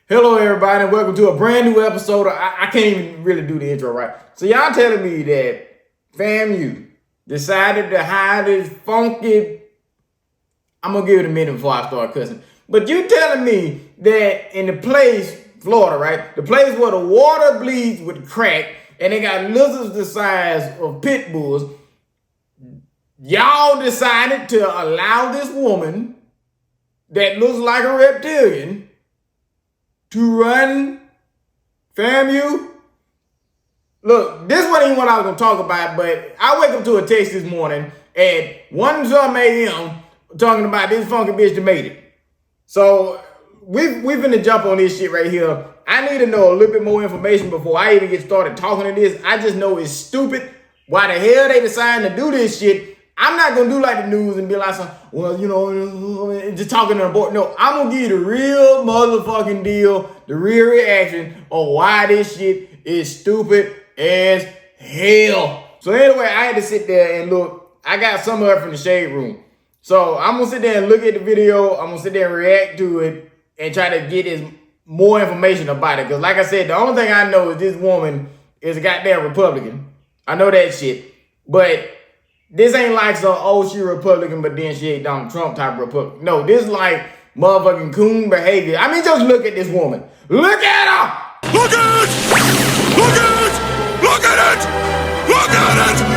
Hello, everybody, and welcome to a brand new episode. I can't even really do the intro right. So y'all telling me that FAMU decided to hire this funky. I'm gonna give it a minute before I start cussing. But you telling me that in the place, Florida, right? The place where the water bleeds with crack, and they got lizards the size of pit bulls. Y'all decided to allow this woman that looks like a reptilian to run FAMU. Look, this wasn't even what I was gonna talk about, but I wake up to a text this morning at 1 some a.m. talking about this funky bitch that made it. So we've finna jump on this shit right here. I need to know a little bit more information before I even get started talking to this. I just know it's stupid. Why the hell they decided to do this shit? I'm not gonna do like the news and be like, well, you know, just talking to the board. No, I'm gonna give you the real motherfucking deal, the real reaction on why this shit is stupid as hell. So anyway, I had to sit there and look. I got some of it from the shade room. So I'm gonna sit there and look at the video. I'm gonna sit there and react to it and try to get more information about it. Because like I said, the only thing I know is this woman is a goddamn Republican. I know that shit. But this ain't like some, oh, she Republican, but then she ain't Donald Trump type Republican. No, this is like motherfucking coon behavior. I mean, just look at this woman. Look at her! Look at it! Look at it! Look at it! Look at it! I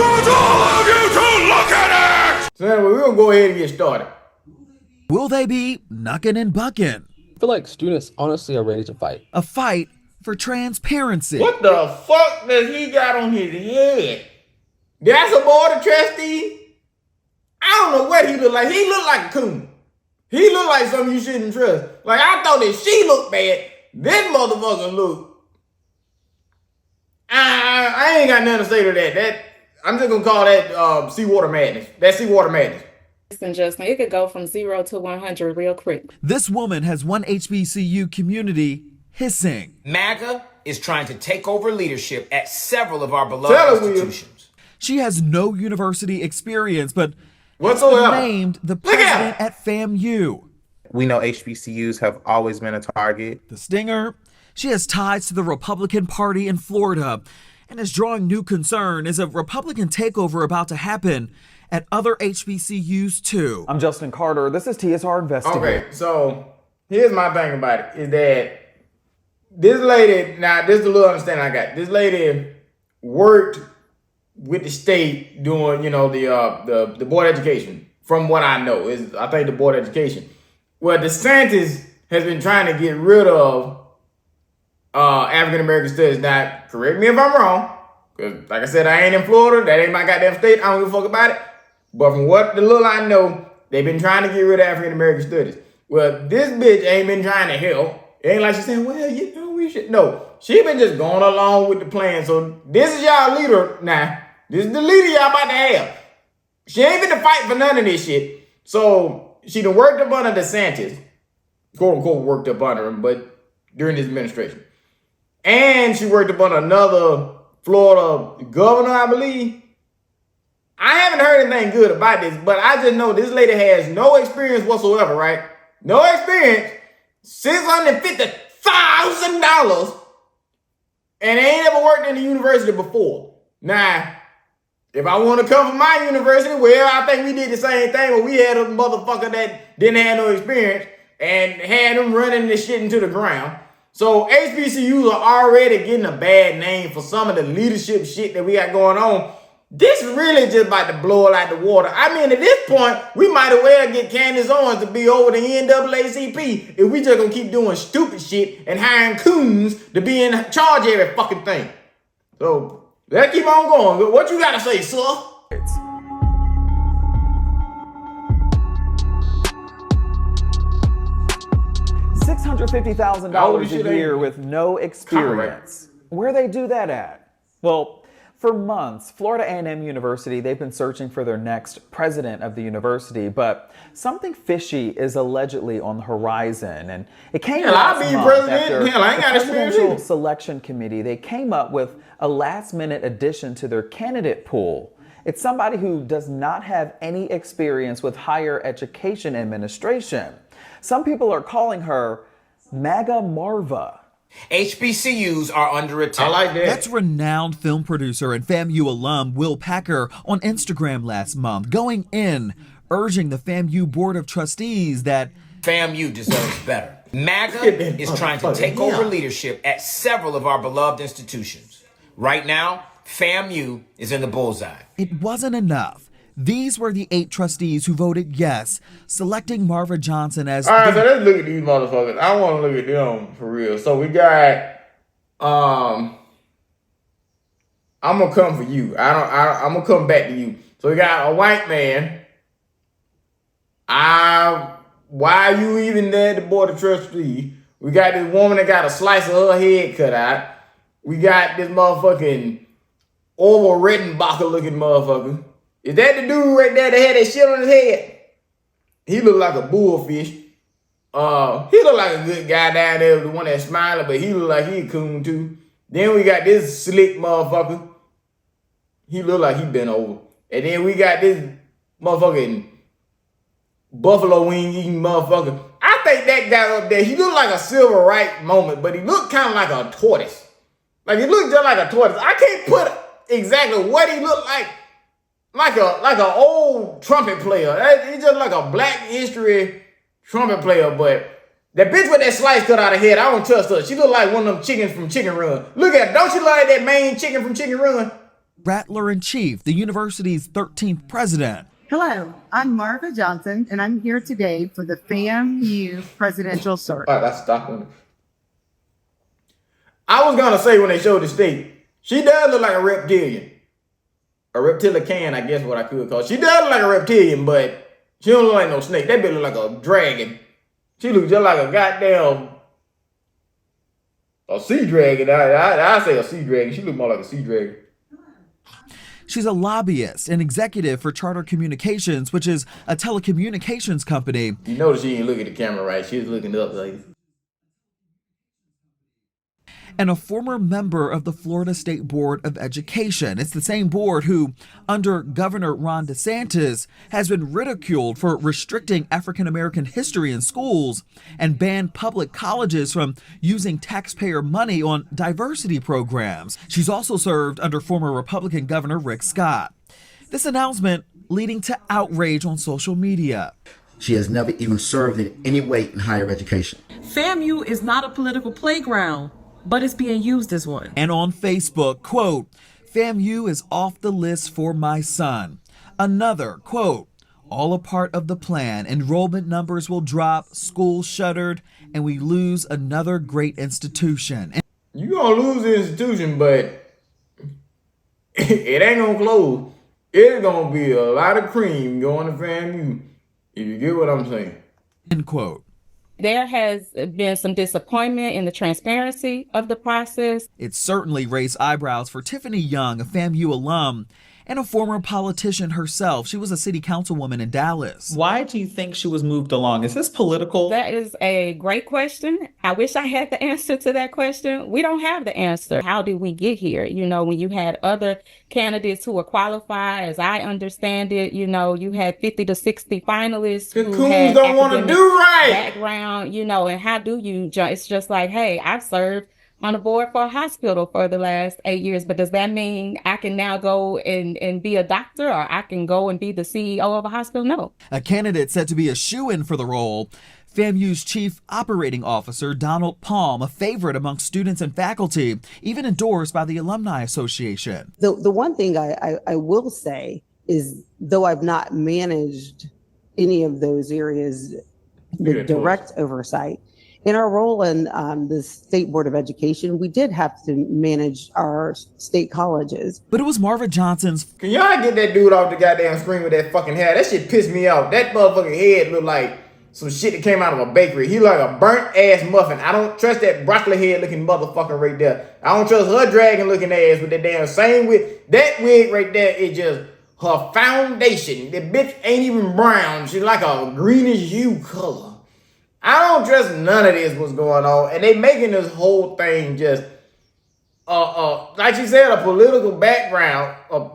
want all of you to look at it! So anyway, we're gonna go ahead and get started. Will they be knuckin' and buckin'? I feel like students honestly are ready to fight. A fight for transparency. What the fuck does he got on his head? That's a board of trustee? I don't know what he look like. He look like a coon. He look like something you shouldn't trust. Like, I thought that she looked bad. This motherfucker look. I ain't got nothing to say to that. I'm just gonna call that seawater madness. That's seawater madness. Justin, it could go from 0 to 100 real quick. This woman has one HBCU community hissing. MAGA is trying to take over leadership at several of our beloved institutions. She has no university experience, but whatsoever named the president at FAMU. We know HBCUs have always been a target. The stinger, she has ties to the Republican Party in Florida and is drawing new concern. Is a Republican takeover about to happen at other HBCUs too? I'm Justin Carter. This is TSR Investigative. Okay, so here's my thing about it, is that this lady, now this is a little understanding I got. This lady worked with the state doing, you know, the board of education. From what I know, is I think the board of education. Well, DeSantis has been trying to get rid of African American studies. Now, correct me if I'm wrong, because like I said, I ain't in Florida. That ain't my goddamn state. I don't give a fuck about it. But from what the little I know, they've been trying to get rid of African American studies. Well, this bitch ain't been trying to help. It ain't like she's saying, well, you know, we should. No, she been just going along with the plan. So this is y'all leader now. This is the leader y'all about to have. She ain't finna fight for none of this shit. So she done worked up under DeSantis. Quote unquote worked up under him, but during his administration. And she worked up under another Florida governor, I believe. I haven't heard anything good about this, but I just know this lady has no experience whatsoever, right? No experience. $650,000. And ain't ever worked in the university before. Now, if I want to come from my university, well, I think we did the same thing, but we had a motherfucker that didn't have no experience and had them running this shit into the ground. So HBCUs are already getting a bad name for some of the leadership shit that we got going on. This really just about to blow it out the water. I mean, at this point, we might as well get Candace Owens to be over the NAACP if we just gonna keep doing stupid shit and hiring coons to be in charge of every fucking thing. So let's keep on going. What you gotta say, sir? $650,000 a year with no experience. Where they do that at? Well, for months, Florida A&M University, they've been searching for their next president of the university, but something fishy is allegedly on the horizon. And it came last month after the Presidential Selection Committee, they came up with a last-minute addition to their candidate pool. It's somebody who does not have any experience with higher education administration. Some people are calling her MAGA Marva. HBCUs are under attack. I like that. That's renowned film producer and FAMU alum Will Packer on Instagram last month, going in, urging the FAMU Board of Trustees that FAMU deserves better. MAGA is trying to take over leadership at several of our beloved institutions. Right now, FAMU is in the bullseye. it wasn't enough. These were the 8 trustees who voted yes, selecting Marva Johnson as All right, so let's look at these motherfuckers. I want to look at them for real. So we got, I'm gonna come for you. I'm gonna come back to you. So we got a white man. Why are you even there at the board of trustees? We got this woman that got a slice of her head cut out. We got this motherfucking Orville Redenbacher looking motherfucker. Is that the dude right there that had that shit on his head? He looked like a bullfish. He looked like a good guy down there, the one that's smiling, but he looked like he a coon too. Then we got this slick motherfucker. He looked like he been over. And then we got this motherfucking buffalo wing eating motherfucker. I think that guy up there, he looked like a civil rights moment, but he looked kind of like a tortoise. Like he looked just like a tortoise. I can't put exactly what he looked like. Like an old trumpet player. He's just like a black history trumpet player, but that bitch with that slice cut out of head, I don't trust her. She look like one of them chickens from Chicken Run. Look at her. Don't she look like that main chicken from Chicken Run? Rattler-in-Chief, the university's 13th president. Hello, I'm Marva Johnson, and I'm here today for the FAMU presidential search. All right, that's stopping. I was gonna say when they showed the state, she does look like a reptilian. A reptilican, I guess what I could call. She does look like a reptilian, but she don't look like no snake. That bitch look like a dragon. She looks just like a goddamn sea dragon. I say a sea dragon. She look more like a sea dragon. She's a lobbyist and executive for Charter Communications, which is a telecommunications company. You notice she ain't looking at the camera right. She was looking up like. And a former member of the Florida State Board of Education. It's the same board who, under Governor Ron DeSantis, has been ridiculed for restricting African American history in schools and banned public colleges from using taxpayer money on diversity programs. She's also served under former Republican Governor Rick Scott. This announcement leading to outrage on social media. She has never even served in any way in higher education. FAMU is not a political playground, but it's being used as one. And on Facebook, quote, FAMU is off the list for my son. Another, quote, all a part of the plan. Enrollment numbers will drop, schools shuttered, and we lose another great institution. You gonna lose the institution, but it ain't gonna close. It's gonna be a lot of cream going to FAMU, if you get what I'm saying. End quote. There has been some disappointment in the transparency of the process. It certainly raised eyebrows for Tiffany Young, a FAMU alum and a former politician herself. She was a city councilwoman in Dallas. Why do you think she was moved along? Is this political? That is a great question. I wish I had the answer to that question. We don't have the answer. How did we get here? You know, when you had other candidates who were qualified, as I understand it, you know, you had 50 to 60 finalists who had don't want to do right. background, you know, and how do you jump? It's just like, hey, I've served on the board for a hospital for the last 8 years, but does that mean I can now go and be a doctor, or I can go and be the CEO of a hospital? No. A candidate said to be a shoo-in for the role, FAMU's chief operating officer, Donald Palm, a favorite among students and faculty, even endorsed by the Alumni Association. The one thing I will say is, though I've not managed any of those areas with direct oversight, in our role in the State Board of Education, we did have to manage our state colleges. But it was Marva Johnson's. Can y'all get that dude off the goddamn screen with that fucking hair? That shit pissed me off. That motherfucking head looked like some shit that came out of a bakery. He like a burnt ass muffin. I don't trust that broccoli head looking motherfucker right there. I don't trust her dragon looking ass with that damn same wig. That wig right there is just her foundation. The bitch ain't even brown. She's like a greenish hue color. I don't trust none of this what's going on. And they making this whole thing just, like she said, a political background, a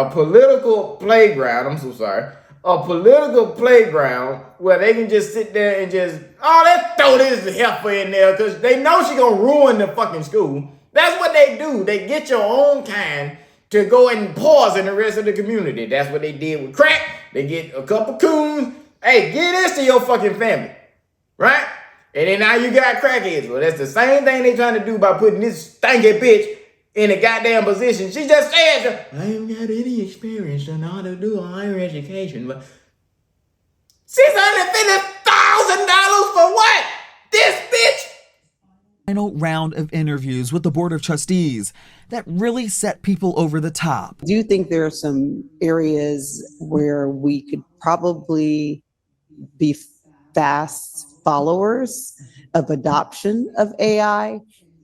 political playground. I'm so sorry. a political playground where they can just sit there and just, oh, let's throw this heifer in there because they know she's going to ruin the fucking school. That's what they do. They get your own kind to go and poison the rest of the community. That's what they did with crack. They get a couple coons. Hey, give this to your fucking family, right? And then now you got crackheads. Well, that's the same thing they trying to do by putting this stanky bitch in a goddamn position. She just said, I haven't got any experience on how to do higher education. But $650,000 for what? This bitch? Final round of interviews with the Board of Trustees that really set people over the top. Do you think there are some areas where we could probably be fast followers of adoption of AI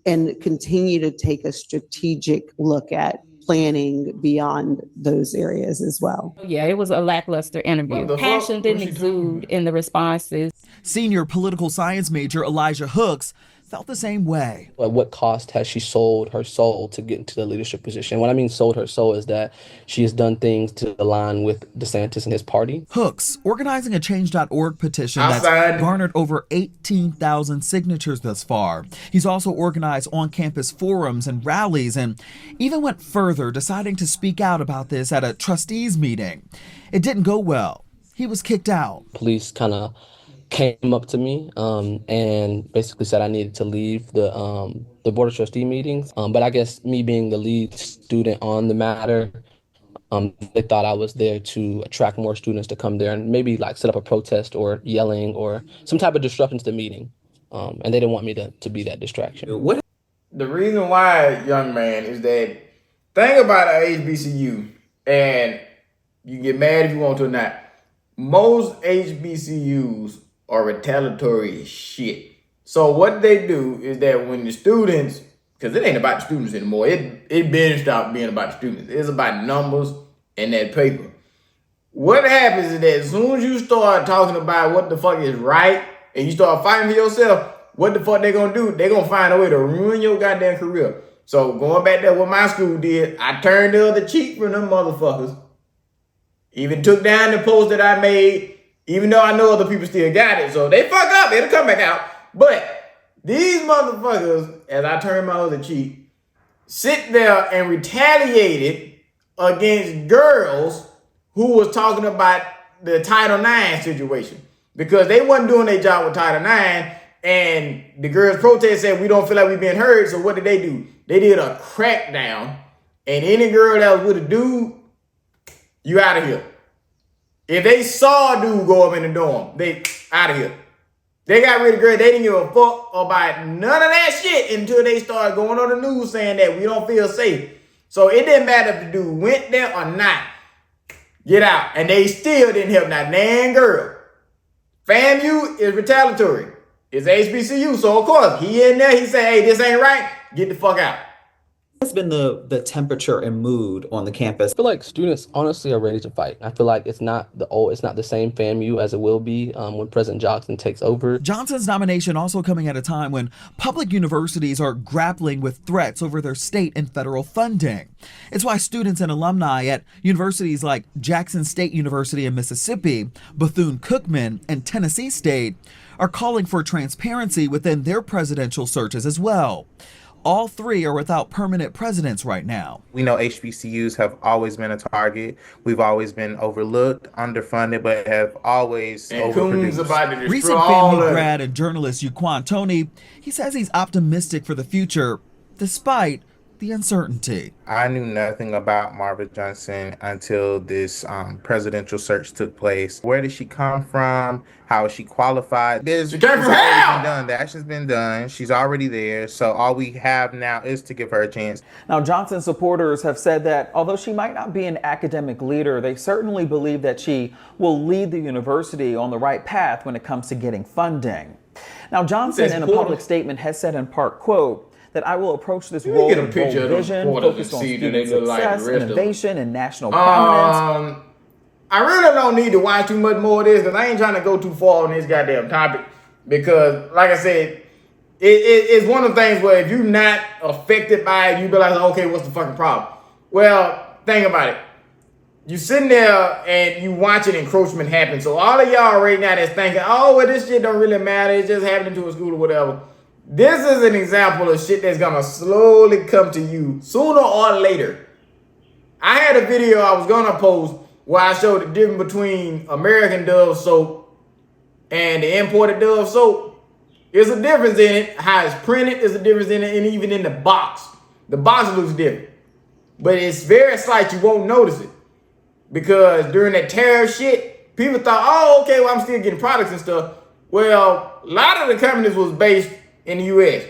and continue to take a strategic look at planning beyond those areas as well? Yeah, it was a lackluster interview. Passion didn't exude in the responses. Senior political science major Elijah Hooks felt the same way. At what cost has she sold her soul to get into the leadership position? What I mean sold her soul is that she has done things to align with DeSantis and his party. Hooks organizing a change.org petition that's garnered over 18,000 signatures thus far. He's also organized on-campus forums and rallies and even went further, deciding to speak out about this at a trustees meeting. It didn't go well. He was kicked out. Police kind of came up to me and basically said I needed to leave the Board of Trustee meetings. But I guess me being the lead student on the matter, they thought I was there to attract more students to come there and maybe like set up a protest or yelling or some type of disruption to the meeting. And they didn't want me to be that distraction. The reason why, young man, is that thing about an HBCU, and you can get mad if you want to or not, most HBCUs are retaliatory as shit. So what they do is that when the students, because it ain't about the students anymore, it been stopped being about the students. It's about numbers and that paper. What happens is that as soon as you start talking about what the fuck is right and you start fighting for yourself, what the fuck they gonna do? They gonna find a way to ruin your goddamn career. So going back there what my school did, I turned the other cheek from them motherfuckers. Even took down the post that I made, even though I know other people still got it. So they fuck up, it'll come back out. But these motherfuckers, as I turn my other cheek, sit there and retaliated against girls who was talking about the Title IX situation. Because they wasn't doing their job with Title IX, and the girls' protest said, we don't feel like we've been heard. So what did? They did a crackdown, and any girl that was with a dude, you out of here. If they saw a dude go up in the dorm, they out of here. They got rid of girls. They didn't give a fuck about none of that shit until they started going on the news saying that we don't feel safe. So it didn't matter if the dude went there or not. Get out. And they still didn't help that damn girl. FAMU is retaliatory. It's HBCU. So of course, he in there, he said, hey, this ain't right. Get the fuck out. What's been the temperature and mood on the campus? I feel like students honestly are ready to fight. I feel like it's not the same FAMU as it will be when President Johnson takes over. Johnson's nomination also coming at a time when public universities are grappling with threats over their state and federal funding. It's why students and alumni at universities like Jackson State University in Mississippi, Bethune-Cookman, and Tennessee State are calling for transparency within their presidential searches as well. All three are without permanent presidents right now. We know HBCUs have always been a target. We've always been overlooked, underfunded, but have always overproduced. Recent FAMU grad and journalist Yuquan Tony, he says he's optimistic for the future, despite the uncertainty. I knew nothing about Marva Johnson until this presidential search took place. Where did she come from? How is she qualified? She came from hell! Done. The action's been done. She's already there. So all we have now is to give her a chance. Now, Johnson supporters have said that although she might not be an academic leader, they certainly believe that she will lead the university on the right path when it comes to getting funding. Now, Johnson, in a public statement, has said in part, quote, that I will approach this role with bold vision, focused on student success, innovation, and national prominence. I really don't need to watch too much more of this because I ain't trying to go too far on this goddamn topic because, like I said, it's one of the things where if you're not affected by it, you be like, okay, what's the fucking problem? Well, think about it. you sitting there and you watching encroachment happen. So all of y'all right now that's thinking, oh, well, this shit don't really matter. It's just happening to a school or whatever. This is an example of shit that's gonna slowly come to you sooner or later. I had a video I was gonna post where I showed the difference between American Dove soap and the imported Dove soap. There's a difference in it. How it's printed, there's a difference in it, and even in the box. The box looks different. But it's very slight, you won't notice it. Because during that tariff shit, people thought, oh, okay, well, I'm still getting products and stuff. Well, a lot of the companies was based in the US,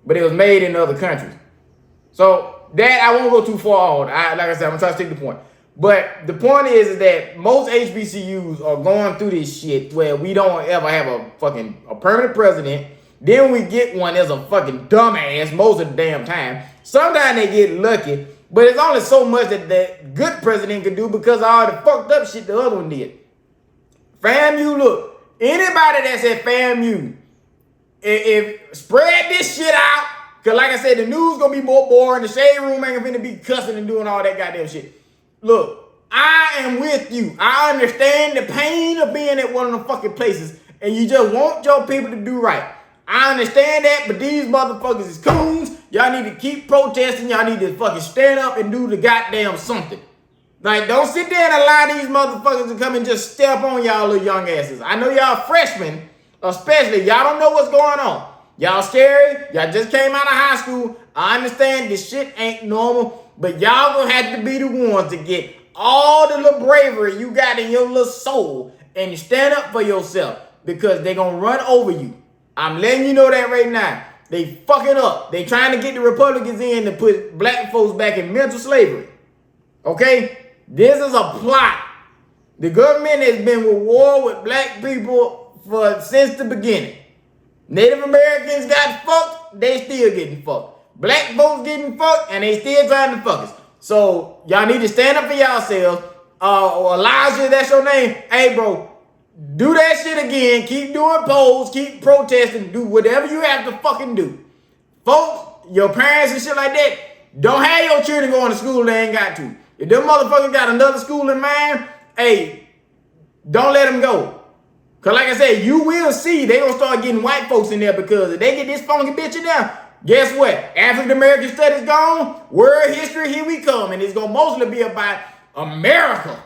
but it was made in other countries. So that, I won't go too far on. Like I said, I'm gonna try to stick to the point. But the point is that most HBCUs are going through this shit where we don't ever have a permanent president. Then we get one that's a fucking dumbass most of the damn time. Sometimes they get lucky. But it's only so much that the good president could do because of all the fucked up shit the other one did. FAMU, look, anybody that's at FAMU, if spread this shit out, because like I said, the news gonna be more boring, the shade room ain't gonna be cussing and doing all that goddamn shit. Look, I am with you. I understand the pain of being at one of the fucking places and you just want your people to do right. I understand that, but these motherfuckers is coons. Y'all need to keep protesting. Y'all need to fucking stand up and do the goddamn something. Like, don't sit there and allow these motherfuckers to come and just step on y'all little young asses. I know y'all freshmen, especially, y'all don't know what's going on. Y'all scary. Y'all just came out of high school. I understand this shit ain't normal, but y'all gonna have to be the ones to get all the little bravery you got in your little soul and stand up for yourself because they gonna run over you. I'm letting you know that right now. They fucking up. They trying to get the Republicans in to put black folks back in mental slavery. Okay? This is a plot. The government has been at war with black people since the beginning. Native Americans got fucked, they still getting fucked. Black folks getting fucked, and they still trying to fuck us. So, y'all need to stand up for yourselves. Elijah, that's your name. Hey, bro. Do that shit again. Keep doing polls. Keep protesting. Do whatever you have to fucking do. Folks, your parents and shit like that, don't have your children going to school they ain't got to. If them motherfuckers got another school in mind, hey, don't let them go. Because like I said, you will see they gonna start getting white folks in there because if they get this funky bitch in there, guess what? African American studies gone. World history, here we come. And it's gonna mostly be about America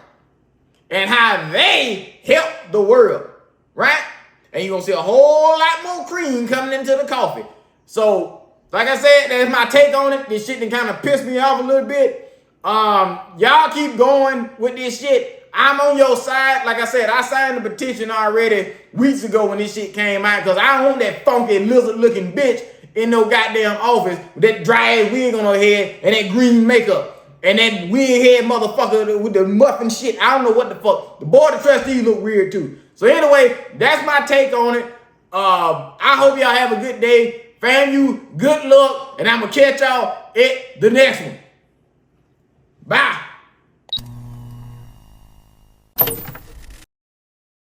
and how they help the world, right? And you're gonna see a whole lot more cream coming into the coffee. So, like I said, that's my take on it. This shit done kind of pissed me off a little bit. Y'all keep going with this shit. I'm on your side. Like I said, I signed the petition already weeks ago when this shit came out because I don't want that funky lizard-looking bitch in no goddamn office with that dry ass wig on her head and that green makeup. And that weird head motherfucker with the muffin shit. I don't know what the fuck. The board of trustees look weird too. So anyway, that's my take on it. I hope y'all have a good day. FAMU, good luck. And I'm going to catch y'all at the next one. Bye.